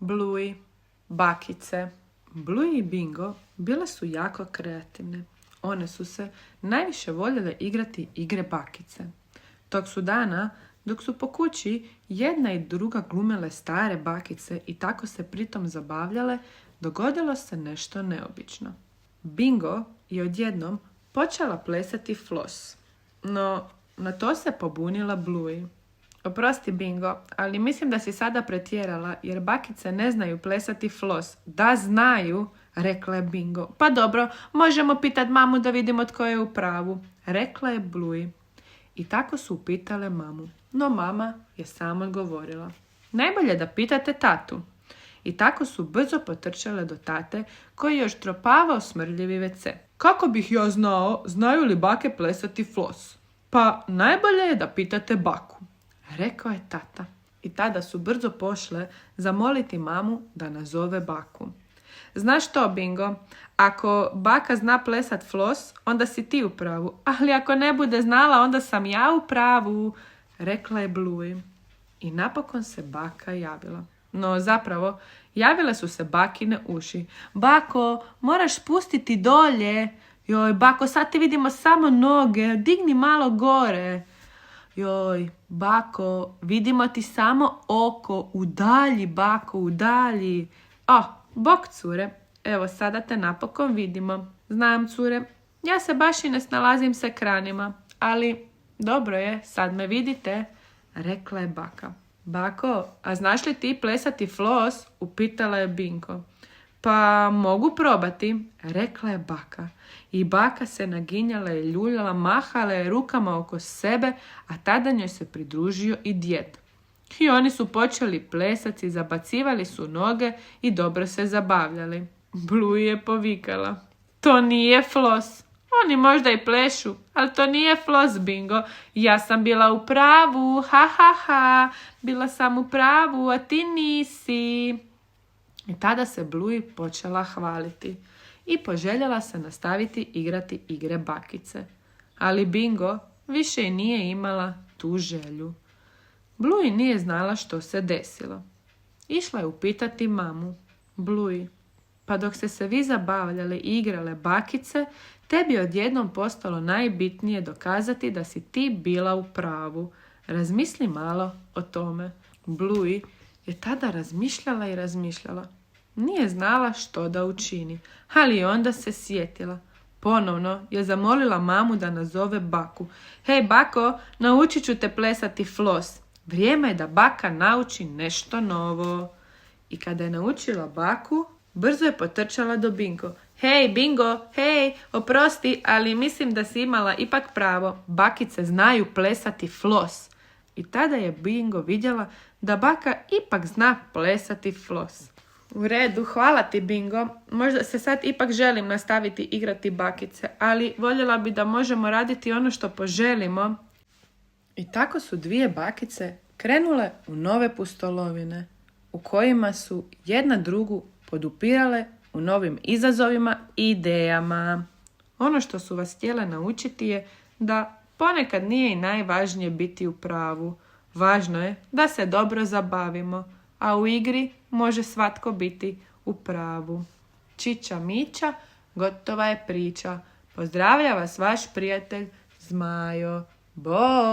Bluey, bakice. Bluey i Bingo bile su jako kreativne. One su se najviše voljele igrati igre bakice. Tog su dana, dok su po kući jedna i druga glumile stare bakice i tako se pritom zabavljale, dogodilo se nešto neobično. Bingo je odjednom počela plesati flos, no na to se pobunila Bluey. Oprosti, Bingo, ali mislim da si sada pretjerala, jer bakice ne znaju plesati flos. Da znaju, rekla je Bingo. Pa dobro, možemo pitat mamu da vidimo tko je u pravu, rekla je Bluey. I tako su upitale mamu, no mama je samo odgovorila. Najbolje da pitate tatu. I tako su brzo potrčale do tate, koji je oštropavao smrdljivi WC. Kako bih ja znao, znaju li bake plesati flos? Pa najbolje je da pitate baku, rekao je tata. I tada su brzo pošle zamoliti mamu da nazove baku. Znaš što, Bingo, ako baka zna plesat flos, onda si ti u pravu, ali ako ne bude znala, onda sam ja u pravu, rekla je Bluey. I napokon se baka javila. No zapravo, javile su se bakine uši. Bako, moraš spustiti dolje. Joj, bako, sad ti vidimo samo noge, digni malo gore. Joj, bako, vidimo ti samo oko, udalji, bako, udalji. Bok, cure, evo sada te napokon vidimo. Znam, cure, ja se baš i ne snalazim s ekranima, ali dobro je, sad me vidite, rekla je baka. Bako, a znaš li ti plesati flos? Upitala je Bingo. Pa mogu probati, rekla je baka. I baka se naginjala i ljuljala, mahala je rukama oko sebe, a tada njoj se pridružio i djed. I oni su počeli plesati, zabacivali su noge i dobro se zabavljali. Bluey je povikala. To nije flos. Oni možda i plešu, ali to nije flos, Bingo. Ja sam bila u pravu, ha ha ha. Bila sam u pravu, a ti nisi. I tada se Bluey počela hvaliti i poželjela se nastaviti igrati igre bakice. Ali Bingo više i nije imala tu želju. Bluey nije znala što se desilo. Išla je upitati mamu. Bluey, pa dok ste se vi zabavljali i igrale bakice, tebi odjednom postalo najbitnije dokazati da si ti bila u pravu. Razmisli malo o tome. Bluey je tada razmišljala i razmišljala. Nije znala što da učini, ali onda se sjetila. Ponovno je zamolila mamu da nazove baku. Hej, bako, naučit ću te plesati flos. Vrijeme je da baka nauči nešto novo. I kada je naučila baku, brzo je potrčala do Bingo. Hej, Bingo, hej, oprosti, ali mislim da si imala ipak pravo. Bakice znaju plesati flos. I tada je Bingo vidjela da baka ipak zna plesati flos. U redu, hvala ti, Bingo. Možda se sad ipak želim nastaviti igrati bakice, ali voljela bi da možemo raditi ono što poželimo. I tako su dvije bakice krenule u nove pustolovine, u kojima su jedna drugu podupirale u novim izazovima i idejama. Ono što su vas htjele naučiti je da ponekad nije i najvažnije biti u pravu. Važno je da se dobro zabavimo, a u igri može svatko biti u pravu. Čiča miča, gotova je priča. Pozdravlja vas vaš prijatelj Zmajo. Bok!